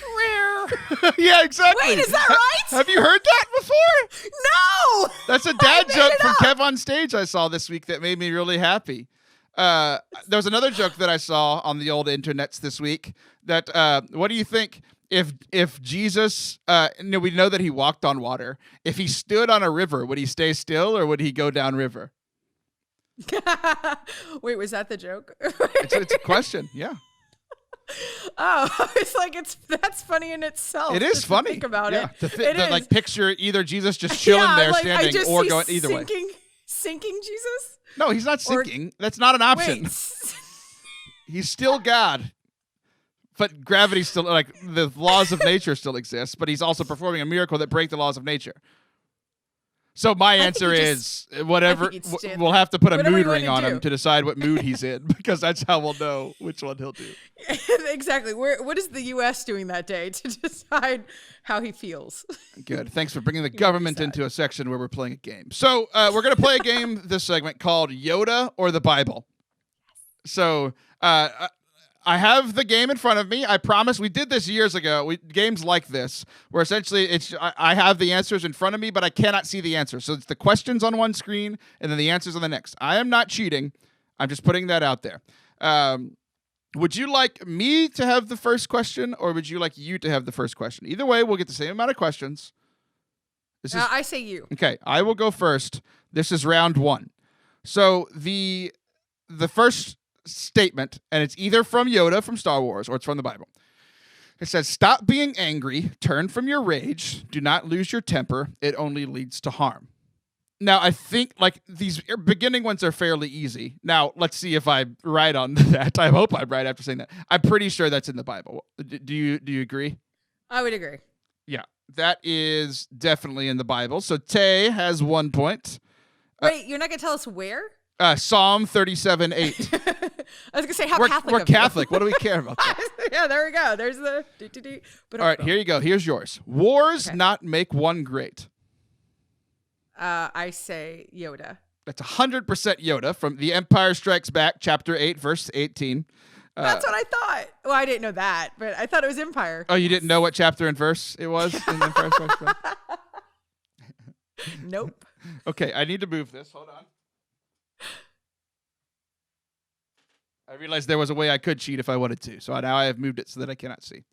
Yeah, exactly. Wait, is that right? Have you heard that before? No. That's a dad joke from Kev on Stage I saw this week that made me really happy. There was another joke that I saw on the old internets this week that, what do you think if Jesus, we know that he walked on water. If he stood on a river, would he stay still or would he go down river? Wait, was that the joke? It's a question, yeah. Oh, it's like that's funny in itself. It is funny. Think about it. Like picture either Jesus just chilling there, standing, or going either way. Sinking Jesus? No, he's not sinking. That's not an option. He's still God, but gravity still, like the laws of nature still exist. But he's also performing a miracle that break the laws of nature. So my answer is whatever. We'll have to put a mood ring on him to decide what mood he's in, because that's how we'll know which one he'll do. Exactly. What is the U.S. doing that day to decide how he feels? Good. Thanks for bringing the government into a section where we're playing a game. So we're going to play a game this segment called Yoda or the Bible. So I have the game in front of me. I promise we did this years ago. Games like this, where essentially I have the answers in front of me, but I cannot see the answers. So it's the questions on one screen and then the answers on the next. I am not cheating. I'm just putting that out there. Would you like me to have the first question, or would you like you to have the first question? Either way, we'll get the same amount of questions. I say you. Okay, I will go first. This is round 1. So the first statement, and it's either from Yoda from Star Wars or it's from the Bible. It says, "Stop being angry, turn from your rage, do not lose your temper, it only leads to harm." Now, I think like these beginning ones are fairly easy. Now, let's see if I'm right on that. I hope I'm right after saying that. I'm pretty sure that's in the Bible. Do you agree? I would agree. Yeah, that is definitely in the Bible. So Tay has 1 point. Wait, you're not going to tell us where? Psalm 37:8. I was going to say, how Catholic. We're Catholic. What do we care about that? Yeah, there we go. There's the... All right, here you go. Here's yours. Wars not make one great. I say Yoda. That's 100% Yoda from The Empire Strikes Back, Chapter 8, verse 18. That's what I thought. Well, I didn't know that, but I thought it was Empire. Oh, you didn't know what chapter and verse it was in The Empire Strikes Back? Nope. Okay, I need to move this. Hold on. I realized there was a way I could cheat if I wanted to, so now I have moved it so that I cannot see.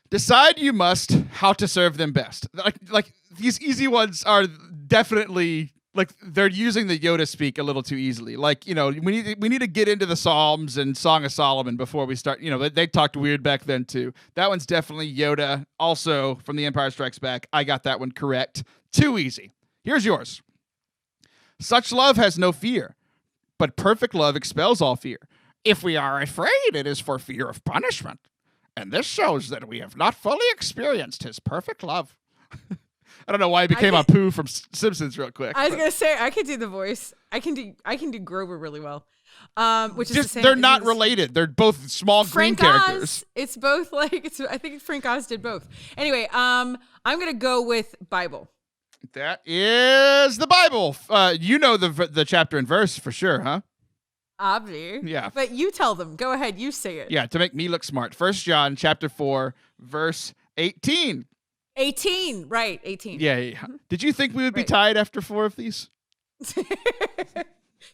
Decide you must how to serve them best. Like these easy ones are definitely like they're using the Yoda speak a little too easily. Like, you know, we need to get into the Psalms and Song of Solomon before we start. You know, they talked weird back then too. That one's definitely Yoda. Also from The Empire Strikes Back, I got that one correct. Too easy. Here's yours. Such love has no fear, but perfect love expels all fear. If we are afraid, it is for fear of punishment. And this shows that we have not fully experienced his perfect love. I don't know why I became a poo from Simpsons real quick. I was gonna say I could do the voice. I can do Grover really well. Which is just the same. They're not related. They're both small green characters. It's both like I think Frank Oz did both. Anyway, I'm gonna go with Bible. That is the Bible. You know the chapter and verse for sure, huh? Obvi. Yeah. But you tell them. Go ahead. You say it. Yeah, to make me look smart. 1 John chapter 4, verse 18. 18. Right. 18. Yeah. Did you think we would be tied after 4 of these?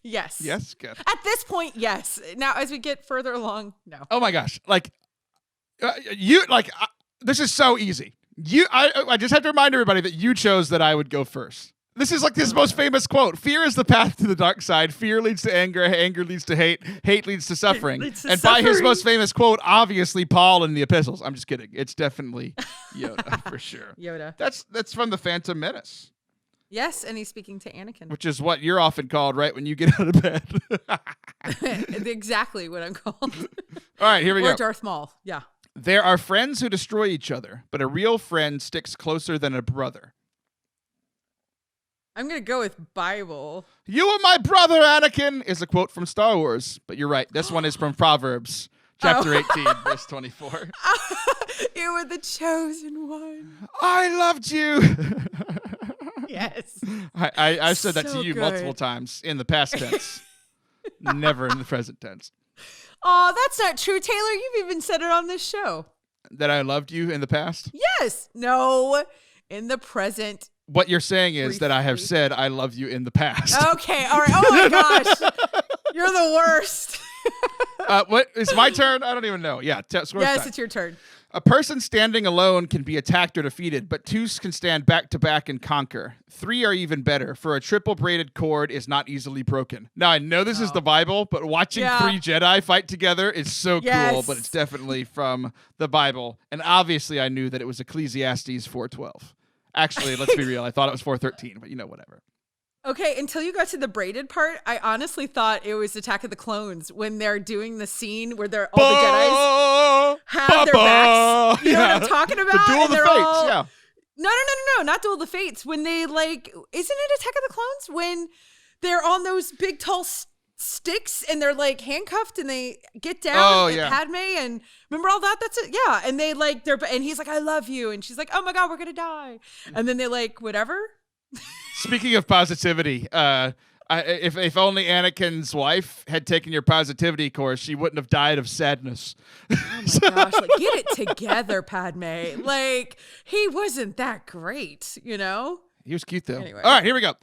Yes. Yes? Good. At this point, yes. Now, as we get further along, no. Oh my gosh. Like, this is so easy. I just have to remind everybody that you chose that I would go first. This is like his most famous quote. Fear is the path to the dark side. Fear leads to anger. Anger leads to hate. Hate leads to suffering. By his most famous quote, obviously Paul in the epistles. I'm just kidding. It's definitely Yoda for sure. Yoda. That's from the Phantom Menace. Yes, and he's speaking to Anakin. Which is what you're often called right when you get out of bed. Exactly what I'm called. All right, here we go. Or Darth Maul. Yeah. There are friends who destroy each other, but a real friend sticks closer than a brother. I'm going to go with Bible. You are my brother, Anakin, is a quote from Star Wars. But you're right. This one is from Proverbs, chapter 18, verse 24. You were the chosen one. I loved you. Yes. I said that So to you good. multiple times in the past tense. Never in the present tense. Oh, that's not true, Taylor. You've even said it on this show. That I loved you in the past? Yes. No. In the present. What you're saying is that I have said I love you in the past. Okay. All right. Oh my gosh. You're the worst. What is my turn? I don't even know. Yeah. Yes, it's your turn. A person standing alone can be attacked or defeated, but 2 can stand back to back and conquer. 3 are even better, for a triple braided cord is not easily broken. Now, I know this is the Bible, but watching 3 Jedi fight together is so cool, but it's definitely from the Bible. And obviously, I knew that it was Ecclesiastes 4:12. Actually, let's be real. I thought it was 4:13, but whatever. Okay, until you got to the braided part, I honestly thought it was Attack of the Clones when they're doing the scene where they're all the Jedis have their backs. You know what I'm talking about? The Duel of the Fates, yeah. No, not Duel of the Fates. When they isn't it Attack of the Clones? When they're on those big tall sticks and they're like handcuffed and they get down at Padme and remember all that? That's it. Yeah. And they and he's like, I love you. And she's like, oh my God, we're going to die. And then they whatever. Speaking of positivity, if only Anakin's wife had taken your positivity course, she wouldn't have died of sadness. Oh my gosh, get it together, Padme. He wasn't that great, you know? He was cute, though. Anyway. All right, here we go.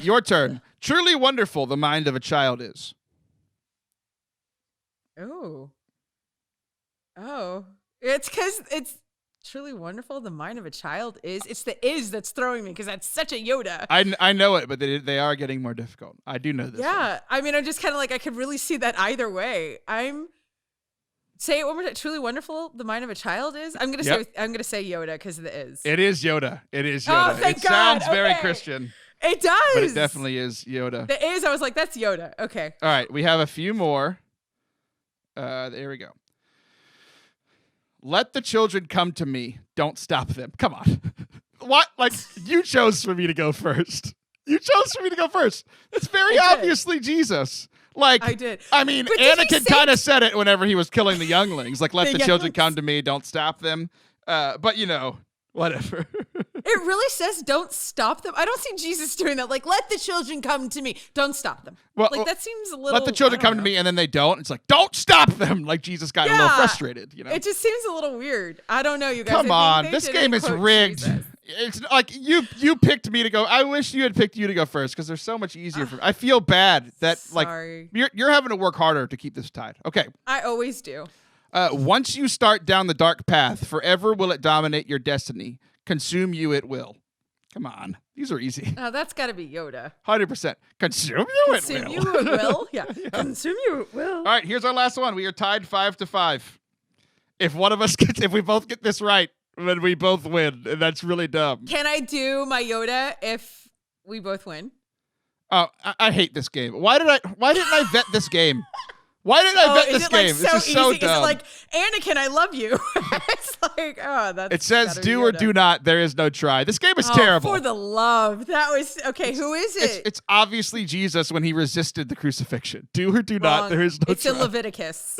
Your turn. Truly wonderful the mind of a child is. Oh. Oh. It's because it's truly wonderful. The mind of a child is. It's the is that's throwing me because that's such a Yoda. I know it, but they are getting more difficult. I do know this. Yeah. I mean, I'm just kind of like, I could really see that either way. Say it one more time. Truly wonderful. The mind of a child is. I'm gonna say Yoda because of the is. It is Yoda. It is Yoda. Oh, thank it God. sounds very Christian. It does. But it definitely is Yoda. The is. I was like, that's Yoda. Okay. All right. We have a few more. There we go. Let the children come to me. Don't stop them. Come on. What? Like, you chose for me to go first. You chose for me to go first. It's very obviously Jesus. Like, I did. I mean, Anakin kind of said it whenever he was killing the younglings. Like, let the children come to me. Don't stop them. But, you know, whatever. It really says don't stop them. I don't see Jesus doing that. Like, let the children come to me. Don't stop them. Well, like, that seems a little... Let the children come to me, and then they don't. It's like, don't stop them. Like, Jesus got a little frustrated, you know? It just seems a little weird. I don't know, you guys. Come on. This game is rigged. Jesus. It's like, you picked me to go. I wish you had picked you to go first, because they're so much easier for me. I feel bad that, sorry. like, you're having to work harder to keep this tied. Okay. I always do. Once you start down the dark path, forever will it dominate your destiny. Consume you it will. Come on. These are easy. Oh, that's got to be Yoda. 100%. Consume you it will. Consume you it will? Yeah. Consume you it will. All right, here's our last one. We are tied 5-5. If one of us if we both get this right, then we both win. And that's really dumb. Can I do my Yoda if we both win? Oh, I hate this game. Why didn't I vet this game? Why did I bet this game? Like, this is so dumb. Is it like, Anakin, I love you? It's like, oh, that's... It says do or do not. There is no try. This game is terrible. For the love. That was... Okay, who is it? It's obviously Jesus when he resisted the crucifixion. Do or do not. There is no try. It's in Leviticus.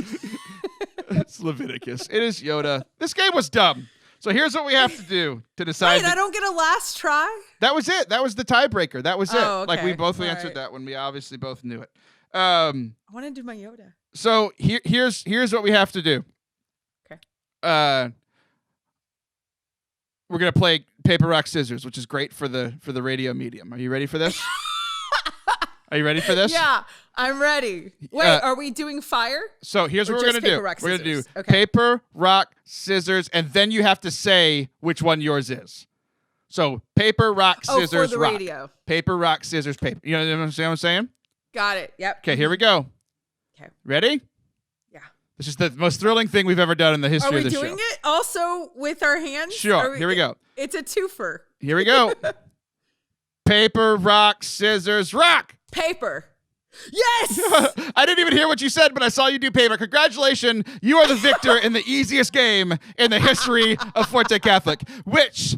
It's Leviticus. It is Yoda. This game was dumb. So here's what we have to do to decide. Wait, I don't get a last try? That was it. That was the tiebreaker. That was it. Oh, okay. Like, we both answered that one. We obviously both knew it. I want to do my Yoda. So here's what we have to do. Okay. We're gonna play paper, rock, scissors, which is great for the radio medium. Are you ready for this? Are you ready for this? Yeah, I'm ready. Wait, are we doing fire? So here's what we're gonna do. Rock, we're gonna do okay. paper, rock, scissors, and then you have to say which one yours is. So paper, rock, scissors, for the rock. Radio. Paper, rock, scissors, paper. You know what I'm saying? Got it. Yep. Okay, here we go. Okay. Ready? Yeah. This is the most thrilling thing we've ever done in the history of the show. Are we doing it also with our hands? Sure. Here we go. It's a twofer. Here we go. Paper, rock, scissors, rock. Paper. Yes! I didn't even hear what you said, but I saw you do paper. Congratulations. You are the victor in the easiest game in the history of Forte Catholic, which...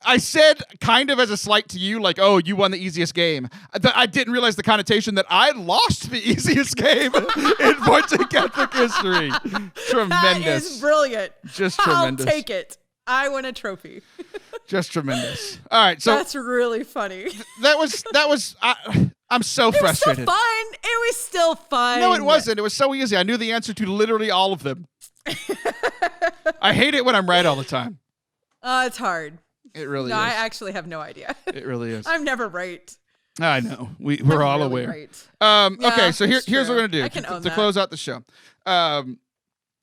I said kind of as a slight to you, like, oh, you won the easiest game. I didn't realize the connotation that I lost the easiest game in Forte Catholic history. Tremendous. That is brilliant. Just tremendous. I'll take it. I win a trophy. Just tremendous. All right, so that's really funny. That was. I'm so frustrated. It was still fun. It was still fun. No, it wasn't. It was so easy. I knew the answer to literally all of them. I hate it when I'm right all the time. It's hard. It really is. No, I actually have no idea. It really is. I'm never right. I know. We're all really aware. Right. Okay, so here's what we're going to do. I can own to that. close out the show.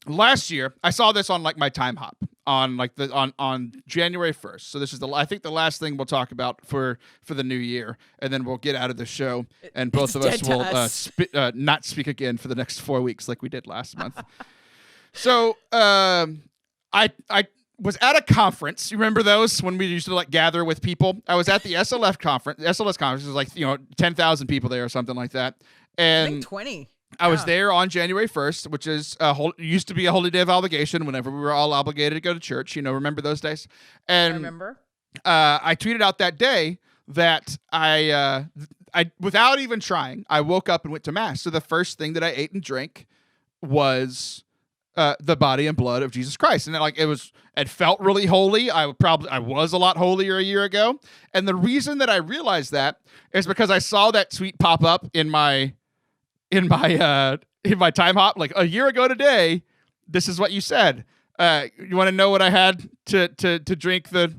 Last year, I saw this on like my time hop on like on January 1st. So this is I think the last thing we'll talk about for the new year, and then we'll get out of the show, and both of us will not speak again for the next 4 weeks like we did last month. So I was at a conference. You remember those when we used to like gather with people? I was at the SLS conference. Was like 10,000 people there or something like that. And I think 20. I was there on January 1st, which is used to be a holy day of obligation whenever we were all obligated to go to church. Remember those days? And I remember. I tweeted out that day that I without even trying, I woke up and went to mass. So the first thing that I ate and drank was the body and blood of Jesus Christ. And it felt really holy. I was a lot holier a year ago. And the reason that I realized that is because I saw that tweet pop up in my time hop, like a year ago today. This is what you said. You want to know what I had to drink the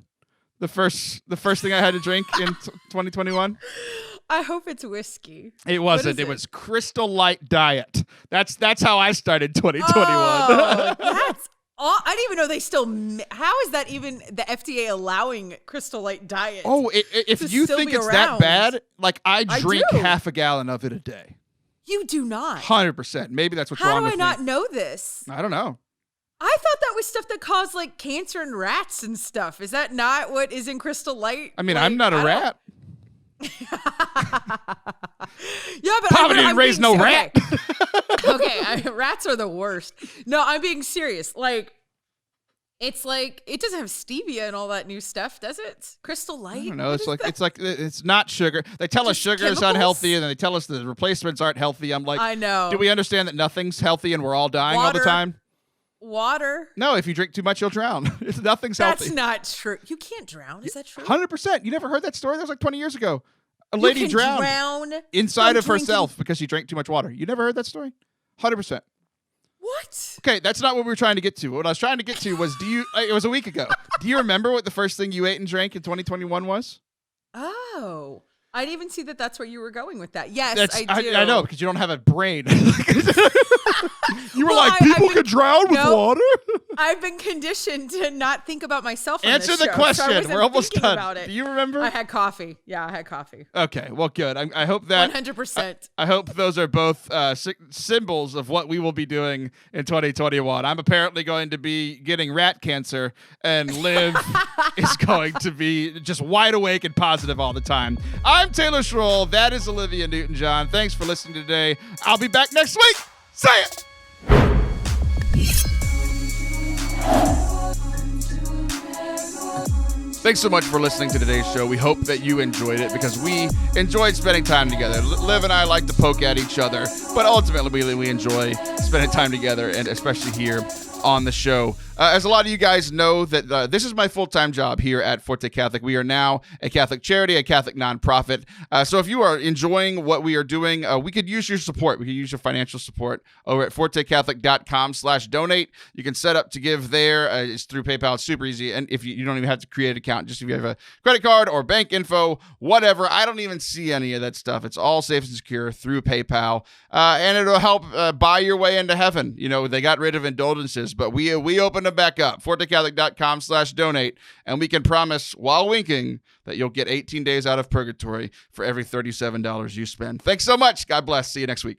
first thing I had to drink in 2021? I hope it's whiskey. It wasn't. It was Crystal Light Diet. That's how I started 2021. Oh, that's I didn't even know they still. How is that even the FDA allowing Crystal Light Diet? Oh, if you think it's that bad, like I drink half a gallon of it a day. You do not. 100%. Maybe that's what's wrong with me. How do I not know this? I don't know. I thought that was stuff that caused like cancer in rats and stuff. Is that not what is in Crystal Light? I mean, I'm not a rat. Yeah, but Papa didn't raise no rat. Okay, rats are the worst. No, I'm being serious. Like, it's like it doesn't have stevia and all that new stuff, does it? Crystal Light. I don't know. It's not sugar. They tell us sugar is unhealthy, and then they tell us the replacements aren't healthy. I'm like, I know. Do we understand that nothing's healthy and we're all dying all the time? Water. No, if you drink too much, you'll drown. Nothing's healthy. That's not true. You can't drown. Is that true? 100%. You never heard that story? That was like 20 years ago. A lady drowned inside of herself because she drank too much water. You never heard that story? 100%. What? Okay, that's not what we were trying to get to. What I was trying to get to was, it was a week ago. Do you remember what the first thing you ate and drank in 2021 was? Oh. I didn't even see that that's where you were going with that. Yes, I do. I know, because you don't have a brain. You were people can drown with water? I've been conditioned to not think about myself on Answer this the show, question. so We're almost done. About it. Do you remember? I had coffee. Yeah, I had coffee. Okay, well, good. I hope that 100%. I hope those are both symbols of what we will be doing in 2021. I'm apparently going to be getting rat cancer, and Liv is going to be just wide awake and positive all the time. I'm Taylor Schroll. That is Olivia Newton-John. Thanks for listening today. I'll be back next week. Say it! Thanks so much for listening to today's show. We hope that you enjoyed it because we enjoyed spending time together. Liv and I like to poke at each other, but ultimately we enjoy spending time together, and especially here on the show. As a lot of you guys know, that this is my full-time job here at Forte Catholic. We are now a Catholic charity, a Catholic nonprofit. So if you are enjoying what we are doing, we could use your support. We could use your financial support over at fortecatholic.com/donate. You can set up to give there. It's through PayPal. It's super easy. And if you don't even have to create an account, just if you have a credit card or bank info, whatever. I don't even see any of that stuff. It's all safe and secure through PayPal. And it'll help buy your way into heaven. You know, they got rid of indulgences, but we opened them back up. fortecatholic.com/donate. And we can promise while winking that you'll get 18 days out of purgatory for every $37 you spend. Thanks so much. God bless. See you next week.